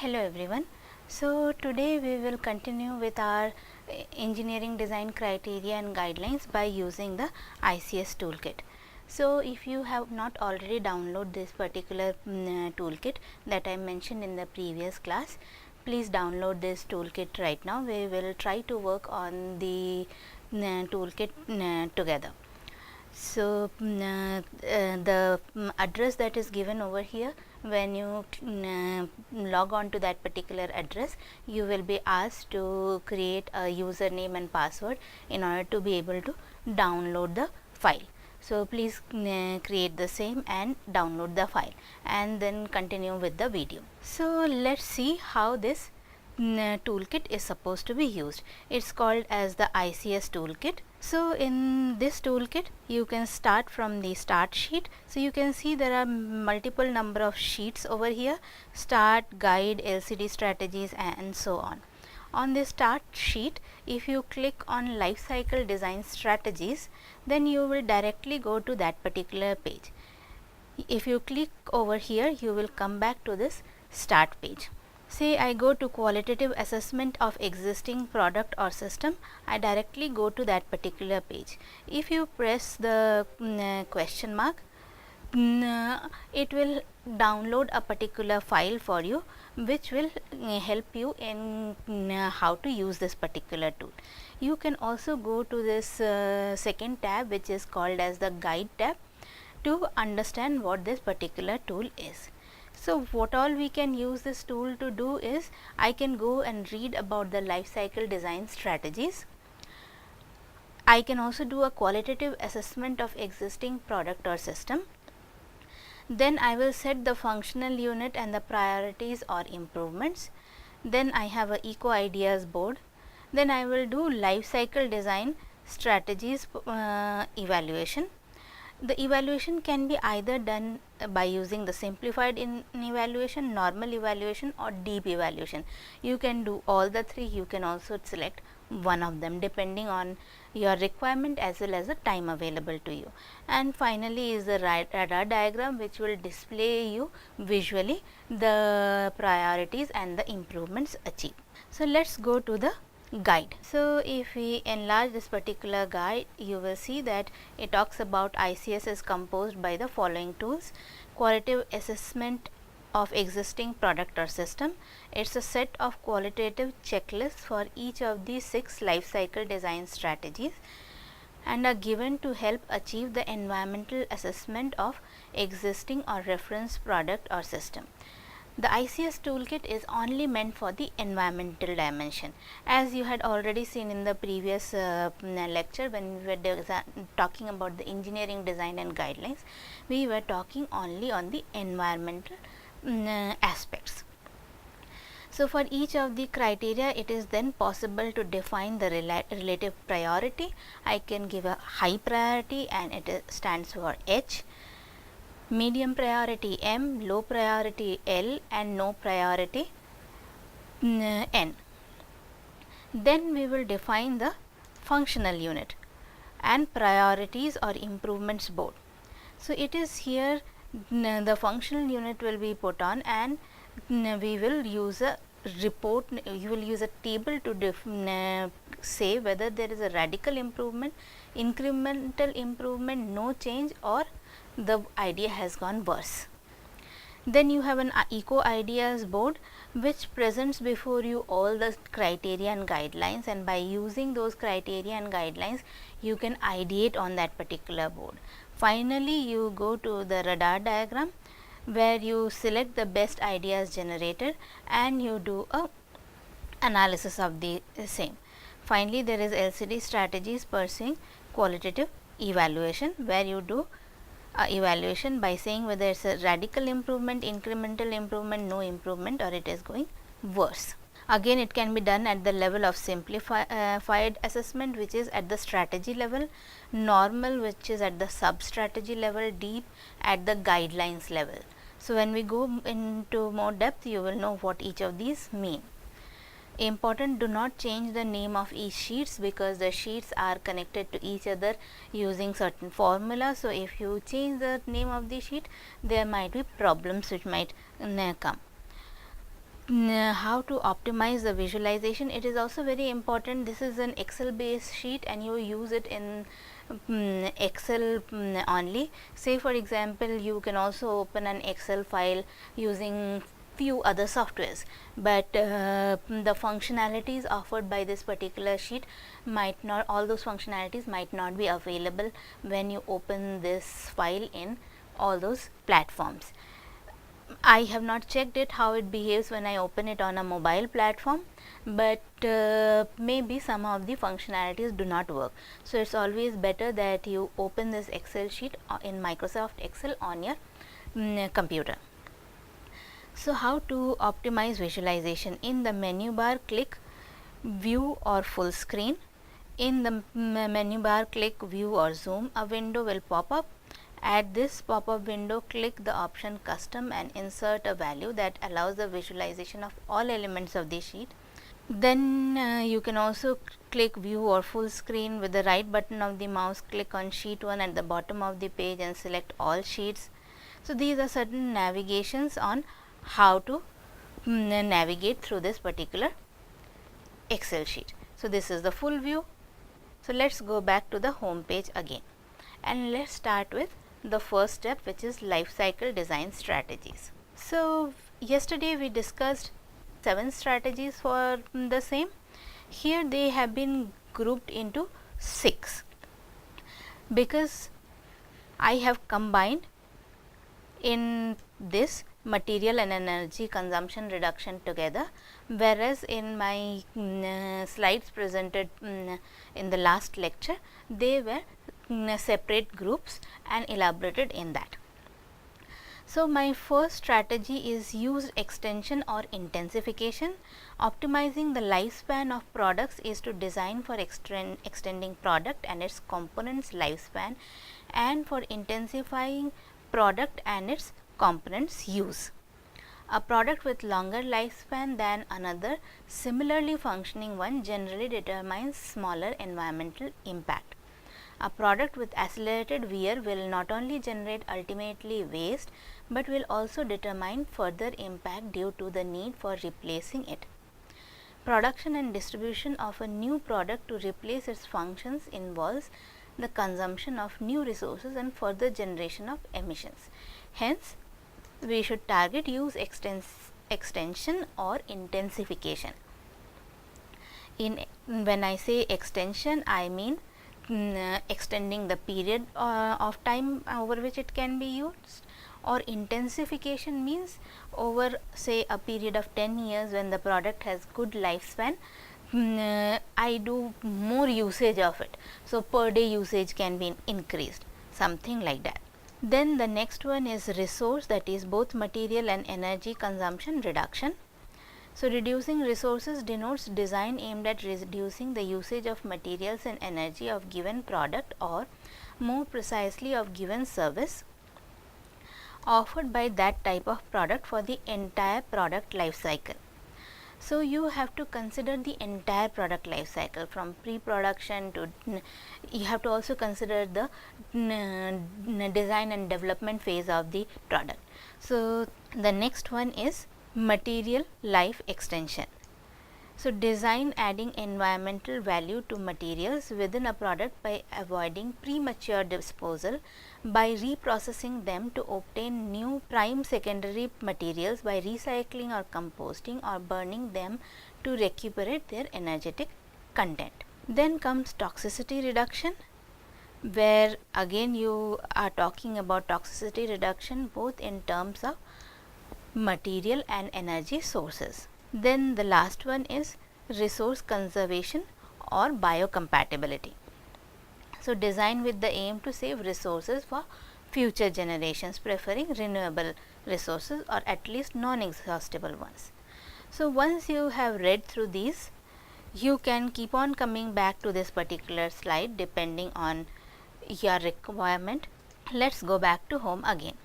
Hello everyone. So today we will continue with our engineering design criteria and guidelines by using the ICS toolkit. So if you have not already downloaded this particular toolkit that I mentioned in the previous class, please download this toolkit right now. We will try to work on the toolkit together. So the address that is given over here, when you log on to that particular address, you will be asked to create a username and password in order to be able to download the file. So please create the same and download the file and then continue with the video. So let's see how this toolkit is supposed to be used. It's called as the ICS toolkit. So in this toolkit you can start from the start sheet. So you can see there are multiple number of sheets over here: start, guide, LCD strategies, and so on. On the start sheet, if you click on life cycle design strategies, then you will directly go to that particular page. If you click over here, you will come back to this start page. Say I go to qualitative assessment of existing product or system, I directly go to that particular page. If you press the question mark, it will download a particular file for you, which will help you in how to use this particular tool. You can also go to this second tab, which is called as the guide tab, to understand what this particular tool is. So what all we can use this tool to do is, I can go and read about the life cycle design strategies. I can also do a qualitative assessment of existing product or system. Then I will set the functional unit and the priorities or improvements. Then I have a eco ideas board. Then I will do life cycle design strategies evaluation. The evaluation can be either done by using the simplified evaluation, normal evaluation, or deep evaluation. You can do all the three. You can also select one of them depending on your requirement as well as the time available to you. And finally is the radar diagram, which will display you visually the priorities and the improvements achieved. So let's go to the guide. So if we enlarge this particular guide, you will see that it talks about ICS is composed by the following tools: qualitative assessment of existing product or system. It's a set of qualitative checklists for each of these 6 life cycle design strategies and are given to help achieve the environmental assessment of existing or reference product or system. The ICS toolkit is only meant for the environmental dimension. As you had already seen in the previous lecture, when we were talking about the engineering design and guidelines, we were talking only on the environmental aspects. So for each of the criteria, it is then possible to define the relative priority. I can give a high priority and it stands for H, medium priority M, low priority L, and no priority N. Then we will define the functional unit and priorities or improvements board. So it is here the functional unit will be put on, and we will use a report. You will use a table to say whether there is a radical improvement, incremental improvement, no change, or the idea has gone worse. Then you have an eco ideas board, which presents before you all the criteria and guidelines, and by using those criteria and guidelines you can ideate on that particular board. Finally, you go to the radar diagram, where you select the best ideas generated and you do a analysis of the same. Finally, there is LCD strategies pursuing qualitative evaluation, where you do evaluation by saying whether it's a radical improvement, incremental improvement, no improvement, or it is going worse. Again, it can be done at the level of simplified assessment, which is at the strategy level, normal, which is at the sub strategy level, deep at the guidelines level. So when we go into more depth, you will know what each of these mean. Important, do not change the name of each sheets, because the sheets are connected to each other using certain formula. So if you change the name of the sheet, there might be problems which might come. how to optimize the visualization, it is also very important. This is an Excel based sheet and you use it in Excel only. Say for example, you can also open an Excel file using few other softwares, but the functionalities offered by this particular sheet might not, all those functionalities might not be available when you open this file in all those platforms. I have not checked it how it behaves when I open it on a mobile platform, but maybe some of the functionalities do not work. So it's always better that you open this Excel sheet in Microsoft Excel on your computer. So how to optimize visualization? In the menu bar, click view or full screen. In the menu bar, click view or zoom. A window will pop up. At this pop-up window, click the option custom and insert a value that allows the visualization of all elements of the sheet. Then you can also click view or full screen. With the right button of the mouse, click on sheet 1 at the bottom of the page and select all sheets. So these are certain navigations on how to navigate through this particular Excel sheet. So this is the full view. So let's go back to the home page again, and let's start with the first step, which is life cycle design strategies. So yesterday we discussed 7 strategies for the same. Here they have been grouped into 6 because I have combined in this material and energy consumption reduction together, whereas in my slides presented in the last lecture, they were separate groups and elaborated in that. So my first strategy is use extension or intensification. Optimizing the lifespan of products is to design for extending product and its components lifespan, and for intensifying product and its components use. A product with longer lifespan than another similarly functioning one generally determines smaller environmental impact. A product with accelerated wear will not only generate ultimately waste, but will also determine further impact due to the need for replacing it. Production and distribution of a new product to replace its functions involves the consumption of new resources and further generation of emissions. Hence, we should target use extension or intensification. When I say extension, I mean extending the period of time over which it can be used, or intensification means over say a period of 10 years when the product has good lifespan, I do more usage of it, so per day usage can be increased, something like that. Then the next one is resource, that is both material and energy consumption reduction. So reducing resources denotes design aimed at reducing the usage of materials and energy of given product, or more precisely of given service offered by that type of product for the entire product life cycle. So you have to consider the entire product life cycle from pre-production to, you have to also consider the design and development phase of the product. So the next one is material life extension. So design adding environmental value to materials within a product by avoiding premature disposal, by reprocessing them to obtain new prime secondary materials, by recycling or composting or burning them to recuperate their energetic content. Then comes toxicity reduction, where again you are talking about toxicity reduction both in terms of material and energy sources. Then the last one is resource conservation or biocompatibility. So design with the aim to save resources for future generations, preferring renewable resources or at least non-exhaustible ones. So once you have read through these, you can keep on coming back to this particular slide depending on your requirement. Let's go back to home again.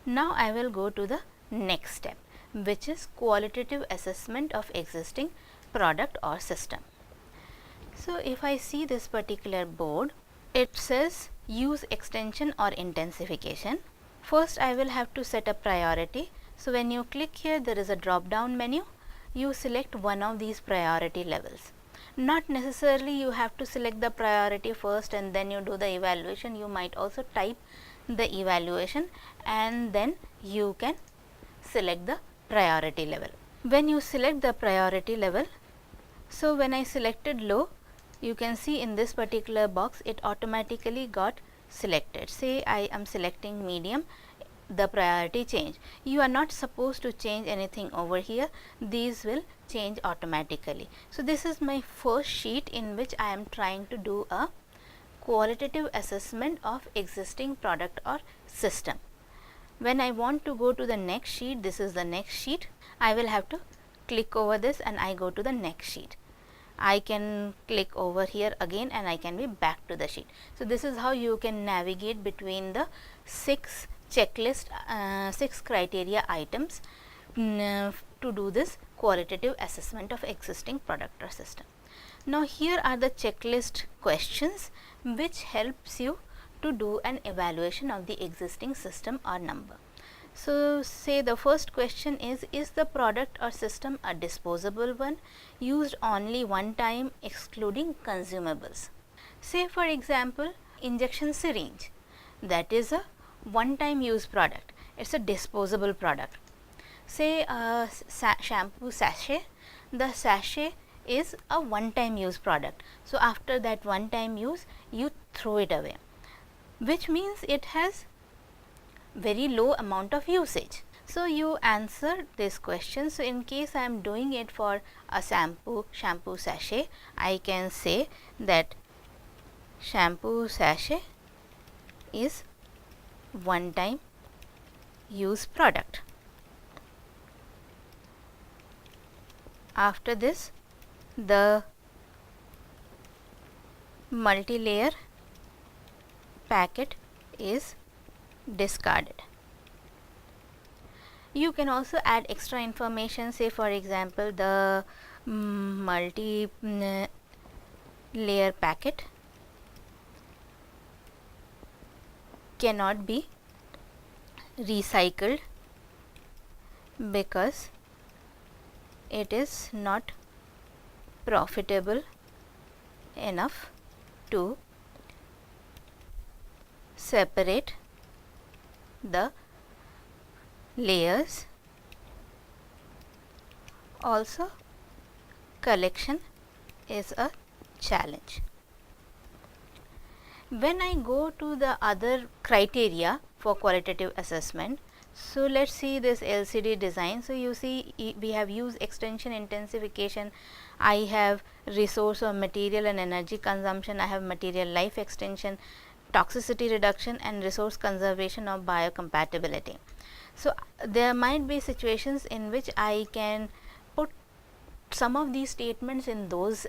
Now I will go to the next step, which is qualitative assessment of existing product or system. So if I see this particular board, it says use extension or intensification. First I will have to set a priority. So when you click here, there is a drop down menu. You select one of these priority levels. Not necessarily you have to select the priority first and then you do the evaluation. You might also type the evaluation and then you can select the priority level. When you select the priority level, so when I selected low, you can see in this particular box it automatically got selected. Say I am selecting medium, the priority change. You are not supposed to change anything over here, these will change automatically. So this is my first sheet in which I am trying to do a qualitative assessment of existing product or system. When I want to go to the next sheet, this is the next sheet, I will have to click over this and I go to the next sheet. I can click over here again and I can be back to the sheet. So this is how you can navigate between the 6 checklist, 6 criteria items to do this qualitative assessment of existing product or system. Now here are the checklist questions which helps you to do an evaluation of the existing system or number. So say the first question is the product or system a disposable one used only one time excluding consumables? Say for example injection syringe, that is a one time use product, it is a disposable product. Say a shampoo sachet, the sachet is a one time use product. So after that one time use you throw it away, which means it has very low amount of usage. So you answer this question. So in case I am doing it for a shampoo sachet, I can say that shampoo sachet is one time use product. After this, the multi-layer packet is discarded. You can also add extra information, say for example the multi-layer packet cannot be recycled because it is not profitable enough to separate the layers. Also collection is a challenge. When I go to the other criteria for qualitative assessment, so let's see this LCD design. So you see we have used extension intensification, I have resource or material and energy consumption, I have material life extension, toxicity reduction and resource conservation of biocompatibility. So there might be situations in which I can put some of these statements in those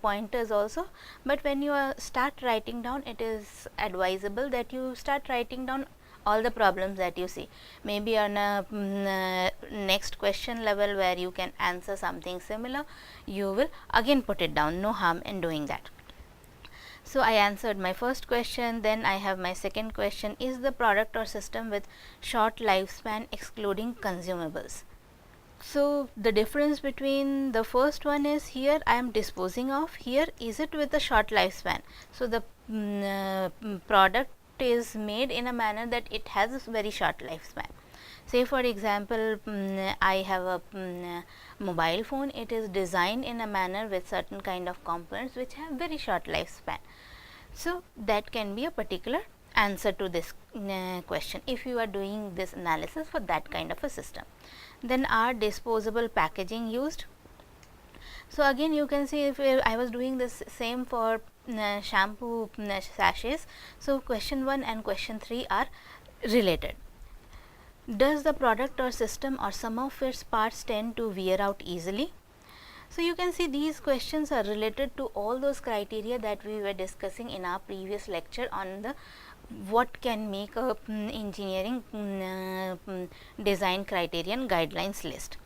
pointers also, but when you start writing down, it is advisable that you start writing down all the problems that you see. Maybe on a next question level where you can answer something similar, you will again put it down, no harm in doing that. So I answered my first question, then I have my second question, is the product or system with short lifespan excluding consumables? So the difference between the first one is, here I am disposing of, here is it with a short lifespan. So the product is made in a manner that it has a very short lifespan. Say for example I have a mobile phone, it is designed in a manner with certain kind of components which have very short lifespan. So that can be a particular answer to this question if you are doing this analysis for that kind of a system. Then are disposable packaging used? So again you can see if I was doing this same for shampoo sachets. So question 1 and question 3 are related. Does the product or system or some of its parts tend to wear out easily? So you can see these questions are related to all those criteria that we were discussing in our previous lecture on the what can make a engineering design criterion guidelines list.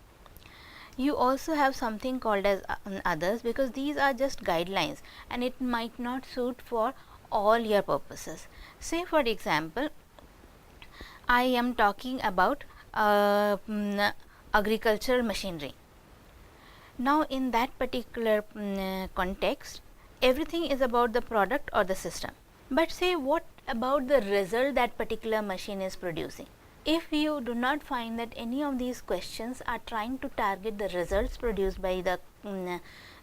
You also have something called as others, because these are just guidelines and it might not suit for all your purposes. Say for example I am talking about agricultural machinery. Now in that particular context, everything is about the product or the system, but say what about the result that particular machine is producing. If you do not find that any of these questions are trying to target the results produced by the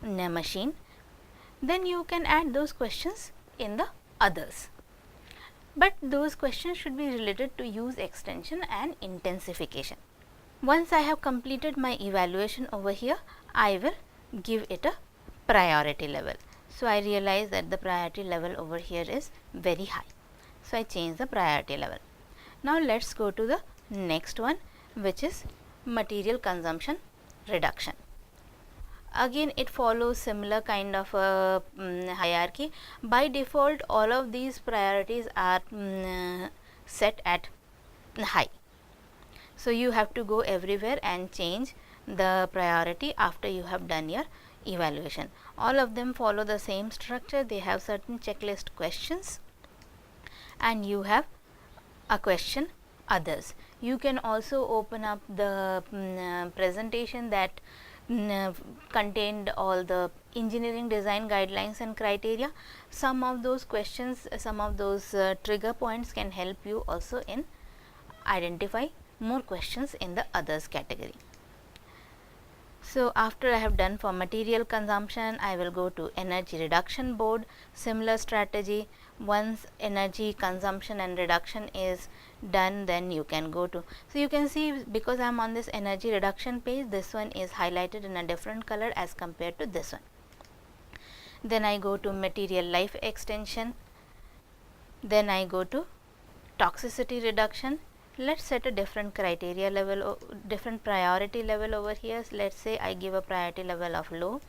machine, then you can add those questions in the others. But those questions should be related to use extension and intensification. Once I have completed my evaluation over here, I will give it a priority level. So I realize that the priority level over here is very high. So I change the priority level. Now let's go to the next one, which is material consumption reduction. Again it follows similar kind of hierarchy. By default all of these priorities are set at high. So you have to go everywhere and change the priority after you have done your evaluation. All of them follow the same structure. They have certain checklist questions and you have a question others. You can also open up the presentation that contained all the engineering design guidelines and criteria. Some of those questions, some of those trigger points can help you also in identify more questions in the others category. So after I have done for material consumption, I will go to energy reduction board. Similar strategy. Once energy consumption and reduction is done, then you can go to, so you can see because I am on this energy reduction page, this one is highlighted in a different color as compared to this one. Then I go to material life extension, then I go to toxicity reduction. Let's set a different criteria level, different priority level over here. Let's say I give a priority level of low,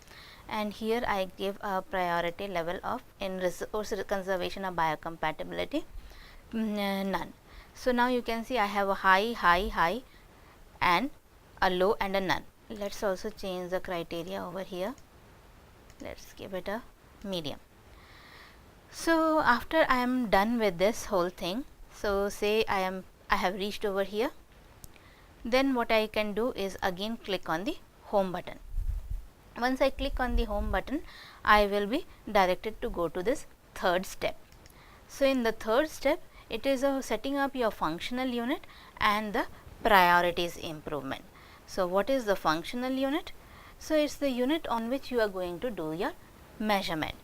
and here I give a priority level of in resource conservation or biocompatibility none. So now you can see I have a high, high, high and a low and a none. Let's also change the criteria over here. Let's give it a medium. So after I am done with this whole thing, so say I have reached over here, then what I can do is again click on the home button. Once I click on the home button, I will be directed to go to this third step. So in the third step, it is setting up your functional unit and the priorities improvement. So what is the functional unit? So it's the unit on which you are going to do your measurement.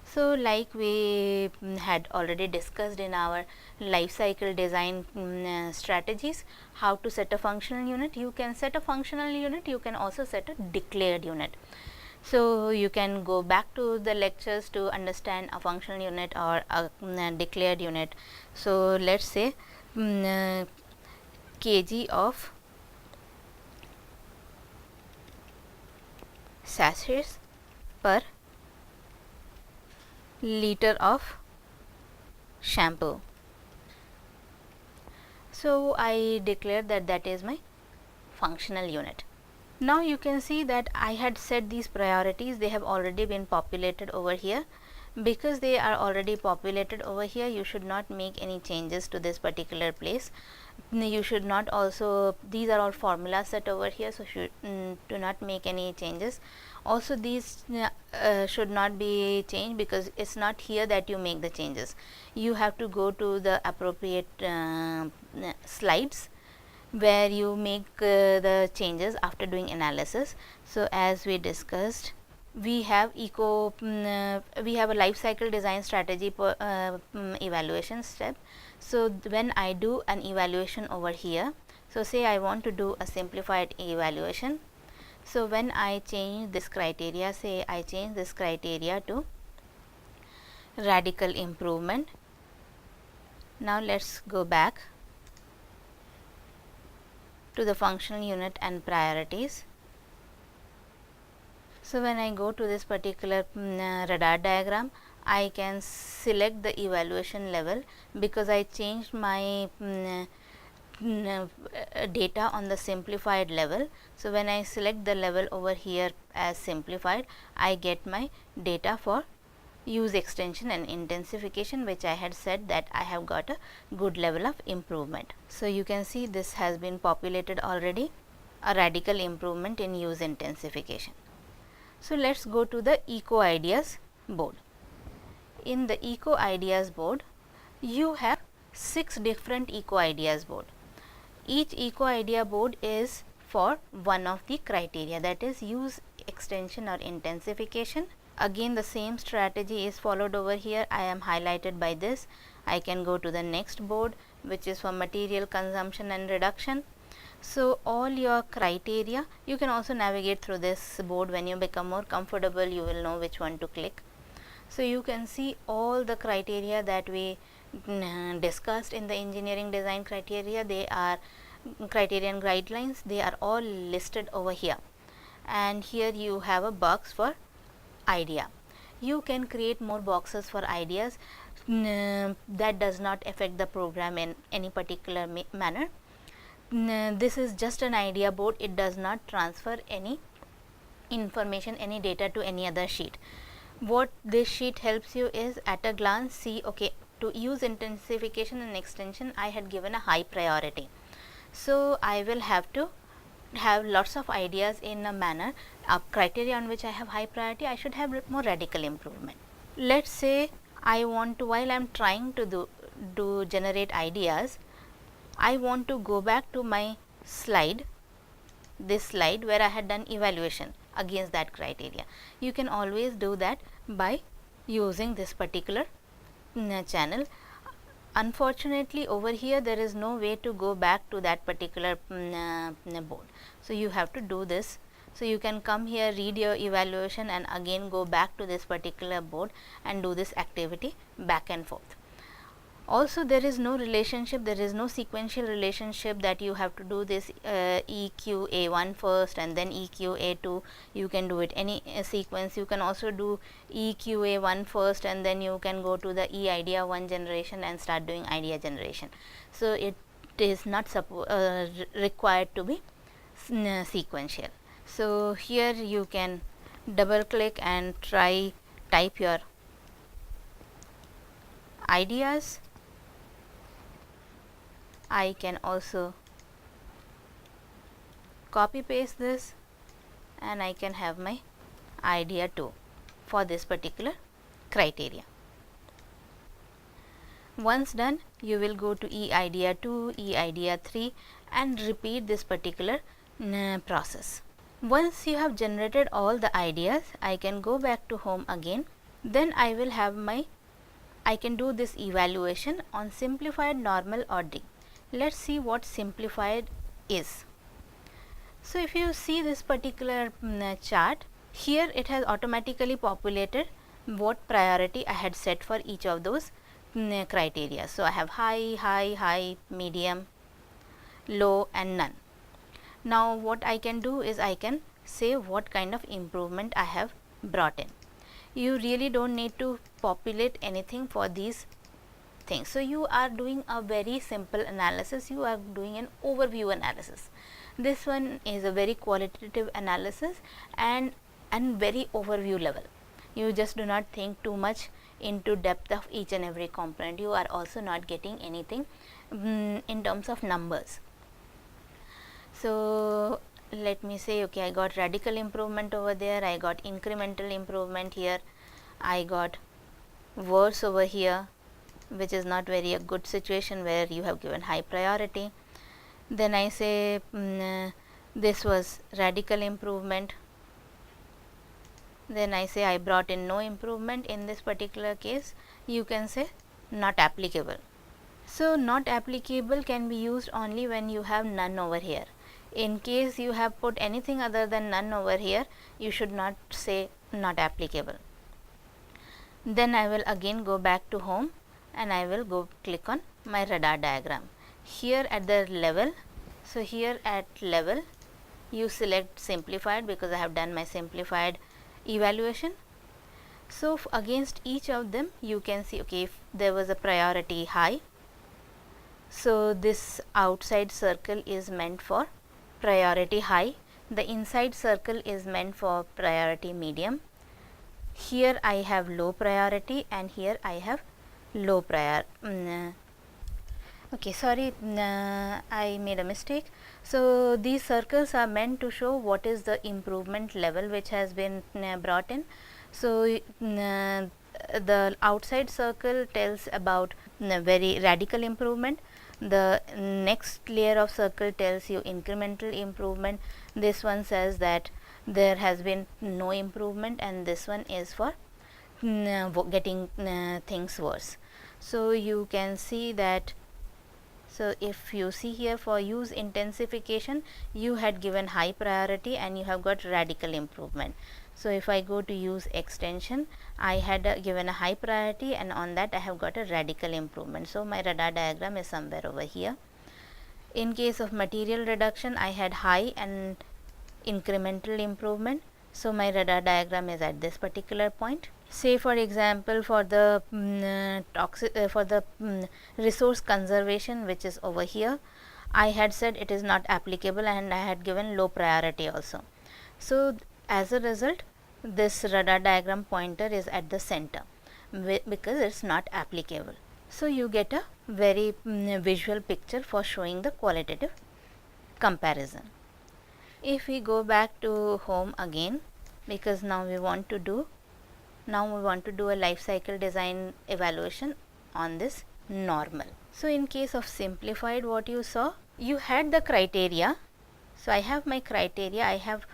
So like we had already discussed in our life cycle design strategies, how to set a functional unit. You can set a functional unit, you can also set a declared unit. So you can go back to the lectures to understand a functional unit or a declared unit. So let's say kg of sachets per liter of shampoo. So I declare that that is my functional unit. Now you can see that I had set these priorities, they have already been populated over here. Because they are already populated over here, you should not make any changes to this particular place. You should not also, these are all formulas set over here, so do not make any changes. Also these should not be changed because it's not here that you make the changes. You have to go to the appropriate slides where you make the changes after doing analysis. So as we discussed, we have we have a life cycle design strategy evaluation step. So when I do an evaluation over here, so say I want to do a simplified evaluation. So when I change this criteria, say I change this criteria to radical improvement. Now let's go back to the functional unit and priorities. So when I go to this particular radar diagram, I can select the evaluation level because I changed my data on the simplified level. So when I select the level over here as simplified, I get my data for use extension and intensification, which I had said that I have got a good level of improvement. So you can see this has been populated already, a radical improvement in use intensification. So let's go to the Eco Ideas board. In the Eco Ideas board, you have 6 different Eco Ideas board. Each Eco Idea board is for one of the criteria, that is use extension or intensification. Again the same strategy is followed over here. I am highlighted by this. I can go to the next board, which is for material consumption and reduction. So all your criteria, you can also navigate through this board. When you become more comfortable, you will know which one to click. So you can see all the criteria that we discussed in the engineering design criteria. They are criterion guidelines, they are all listed over here, and here you have a box for idea. You can create more boxes for ideas. That does not affect the program in any particular manner. This is just an idea board. It does not transfer any information, any data to any other sheet. What this sheet helps you is at a glance see, okay, to use intensification and extension I had given a high priority. So I will have to have lots of ideas in a manner, a criteria on which I have high priority, I should have more radical improvement. Let's say I want to, while I am trying to generate ideas, I want to go back to my slide, this slide where I had done evaluation against that criteria. You can always do that by using this particular channel. Unfortunately over here there is no way to go back to that particular board, so you have to do this. So you can come here, read your evaluation, and again go back to this particular board and do this activity back and forth. Also there is no relationship, there is no sequential relationship that you have to do this EQA1 first and then EQA2. You can do it any sequence. You can also do EQA1 first and then you can go to the eIdea1 generation and start doing idea generation. So it is not required to be sequential. So here you can double click and type your ideas. I can also copy paste this and I can have my idea 2 for this particular criteria. Once done, you will go to eIdea 2, eIdea 3 and repeat this particular process. Once you have generated all the ideas, I can go back to home again. Then I will have I can do this evaluation on simplified, normal or D. Let's see what simplified is. So if you see this particular chart, here it has automatically populated what priority I had set for each of those criteria. So I have high, high, high, medium, low and none. Now what I can do is I can say what kind of improvement I have brought in. You really don't need to populate anything for these things. So you are doing a very simple analysis, you are doing an overview analysis. This one is a very qualitative analysis and very overview level. You just do not think too much into depth of each and every component. You are also not getting anything in terms of numbers. So let me say, okay, I got radical improvement over there, I got incremental improvement here, I got worse over here, which is not very a good situation where you have given high priority. Then I say this was radical improvement. Then I say I brought in no improvement. In this particular case, you can say not applicable. So not applicable can be used only when you have none over here. In case you have put anything other than none over here, you should not say not applicable. Then I will again go back to home and I will go click on my radar diagram. Here at the level, so here at level you select simplified because I have done my simplified evaluation. So against each of them you can see, okay, if there was a priority high, so this outside circle is meant for priority high, the inside circle is meant for priority medium, here I have low priority and here I have low okay, sorry, I made a mistake. So these circles are meant to show what is the improvement level which has been brought in. So the outside circle tells about very radical improvement. The next layer of circle tells you incremental improvement. This one says that there has been no improvement, and this one is for getting things worse. So you can see that. So if you see here, for use intensification, you had given high priority and you have got radical improvement. So if I go to use extension, I had given a high priority, and on that I have got a radical improvement. So my radar diagram is somewhere over here. In case of material reduction, I had high and incremental improvement. So my radar diagram is at this particular point. Say for example, for the resource conservation, which is over here, I had said it is not applicable and I had given low priority also. So as a result, this radar diagram pointer is at the center because it's not applicable. So you get a very visual picture for showing the qualitative comparison. If we go back to home again, because now we want to do a life cycle design evaluation on this normal. So in case of simplified, what you saw, you had the criteria. So I have my criteria, I have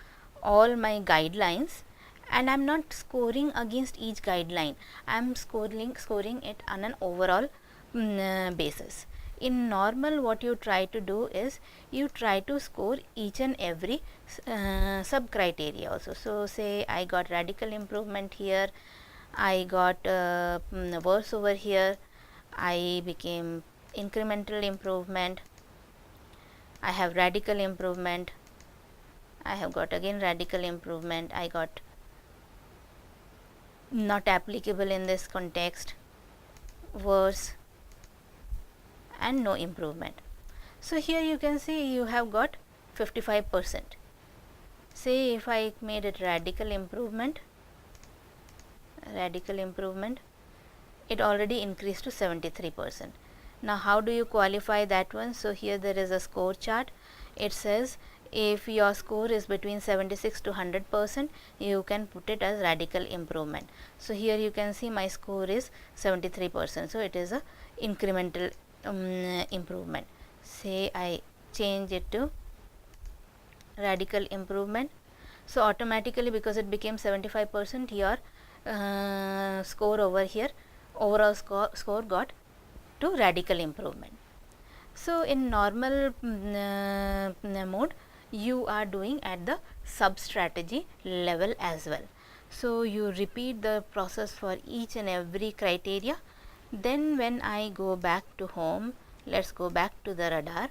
all my guidelines, and I am not scoring against each guideline. I am scoring it on an overall basis. In normal, what you try to do is you try to score each and every sub criteria also. So say I got radical improvement here, I got worse over here, I became incremental improvement, I have radical improvement, I have got again radical improvement, I got not applicable in this context, worse, and no improvement. So here you can see you have got 55%. Say if I made it radical improvement, it already increased to 73%. Now how do you qualify that one? So here there is a score chart. It says if your score is between 76 to 100%, you can put it as radical improvement. So here you can see my score is 73%. So it is a incremental improvement. Say I change it to radical improvement. So automatically, because it became 75%, your score over here, overall score got to radical improvement. So in normal mode, you are doing at the sub strategy level as well. So you repeat the process for each and every criteria. Then when I go back to home, let's go back to the radar,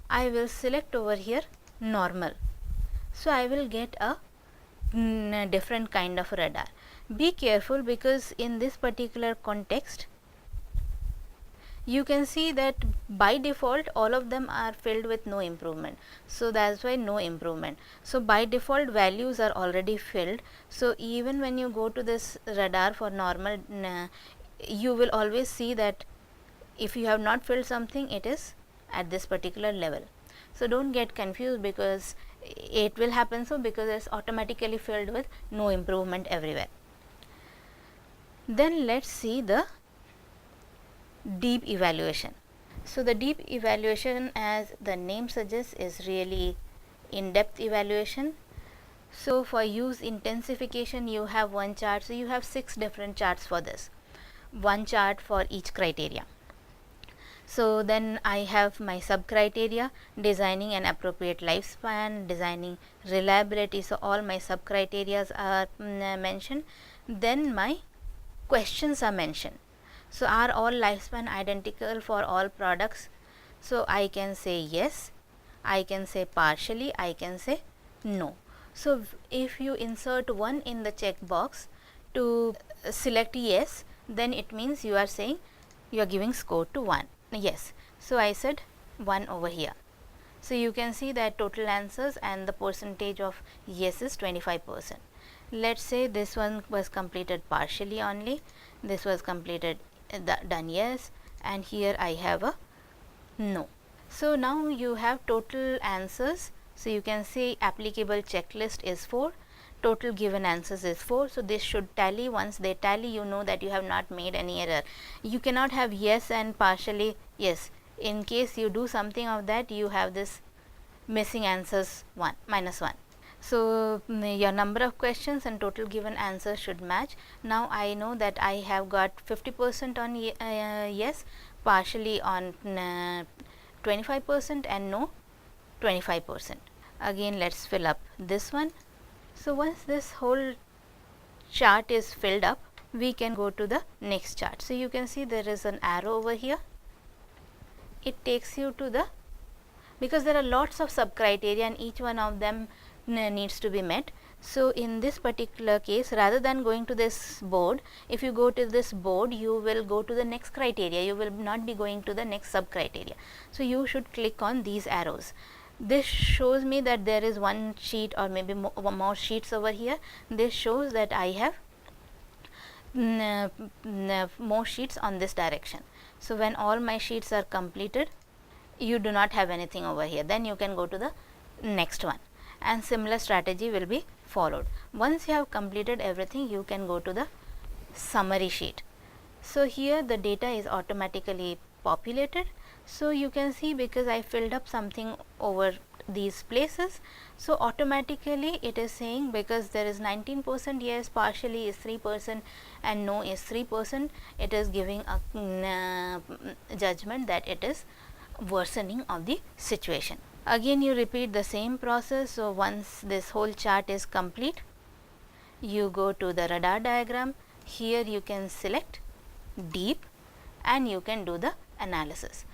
I will select over here normal. So I will get a different kind of radar. Be careful, because in this particular context, you can see that by default all of them are filled with no improvement. So that's why no improvement. So by default values are already filled. So even when you go to this radar for normal, you will always see that if you have not filled something, it is at this particular level. So don't get confused, because it will happen so, because it's automatically filled with no improvement everywhere. Then let's see the deep evaluation. So the deep evaluation, as the name suggests, is really in-depth evaluation. So for use intensification, you have one chart. So you have 6 different charts for this, one chart for each criteria. So then I have my sub criteria: designing an appropriate lifespan, designing reliability. So all my sub criteria are mentioned. Then my questions are mentioned. So are all lifespan identical for all products? So I can say yes, I can say partially, I can say no. So if you insert 1 in the checkbox to select yes, then it means you are saying you are giving score to 1. Yes. So I said 1 over here. So you can see that total answers and the percentage of yes is 25%. let's say this one was completed partially only, this was completed done yes, and here I have a no. So now you have total answers. So you can say applicable checklist is 4, total given answers is 4. So this should tally. Once they tally, you know that you have not made any error. You cannot have yes and partially yes. In case you do something of that, you have this missing answers -1. So your number of questions and total given answers should match. Now I know that I have got 50% on yes, partially on 25% and no 25%. Again let's fill up this one. So once this whole chart is filled up, we can go to the next chart. So you can see there is an arrow over here. It takes you to the, because there are lots of sub criteria and each one of them needs to be met. So in this particular case, rather than going to this board, if you go to this board, you will go to the next criteria, you will not be going to the next sub criteria. So you should click on these arrows. This shows me that there is one sheet or maybe more sheets over here. This shows that I have more sheets on this direction. So when all my sheets are completed, you do not have anything over here, then you can go to the next one, and similar strategy will be followed. Once you have completed everything, you can go to the summary sheet. So here the data is automatically populated. So you can see, because I filled up something over these places, so automatically it is saying, because there is 19% yes, partially is 3% and no is 3%, it is giving a judgment that it is worsening of the situation. Again you repeat the same process. So once this whole chart is complete, you go to the radar diagram. Here you can select deep and you can do the analysis.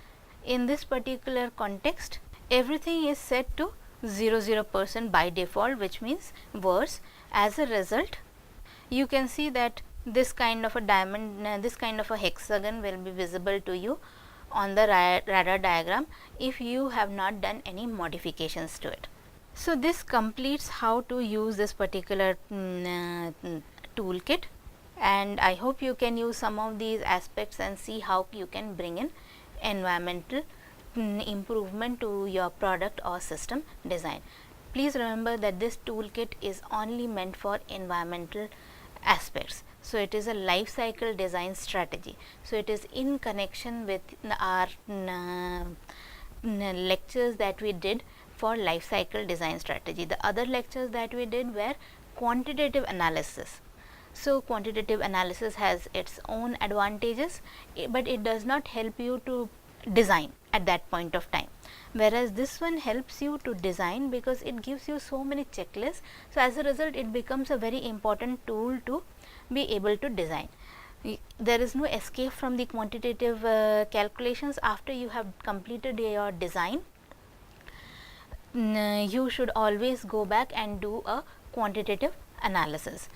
In this particular context, everything is set to 0% by default, which means worse. As a result, you can see that this kind of a diamond, this kind of a hexagon will be visible to you on the radar diagram if you have not done any modifications to it. So this completes how to use this particular toolkit, and I hope you can use some of these aspects and see how you can bring in environmental improvement to your product or system design. Please remember that this toolkit is only meant for environmental aspects. So it is a life cycle design strategy. So it is in connection with our lectures that we did for life cycle design strategy. The other lectures that we did were quantitative analysis. So quantitative analysis has its own advantages, but it does not help you to design at that point of time, whereas this one helps you to design because it gives you so many checklists. So as a result, it becomes a very important tool to be able to design. There is no escape from the quantitative calculations. After you have completed your design, you should always go back and do a quantitative analysis.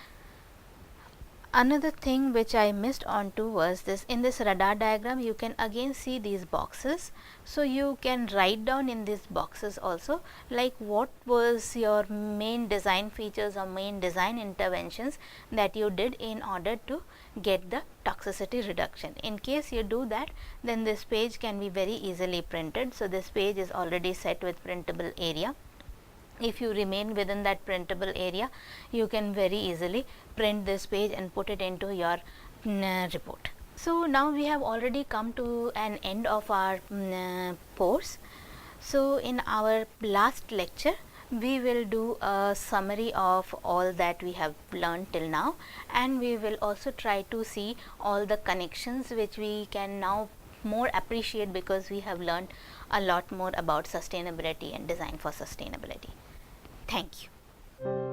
Another thing which I missed on to was this: in this radar diagram you can again see these boxes. So you can write down in these boxes also, like what was your main design features or main design interventions that you did in order to get the toxicity reduction. In case you do that, then this page can be very easily printed. So this page is already set with printable area. If you remain within that printable area, you can very easily print this page and put it into your report. So now we have already come to an end of our course. So in our last lecture, we will do a summary of all that we have learned till now, and we will also try to see all the connections which we can now more appreciate because we have learned a lot more about sustainability and design for sustainability. Thank you.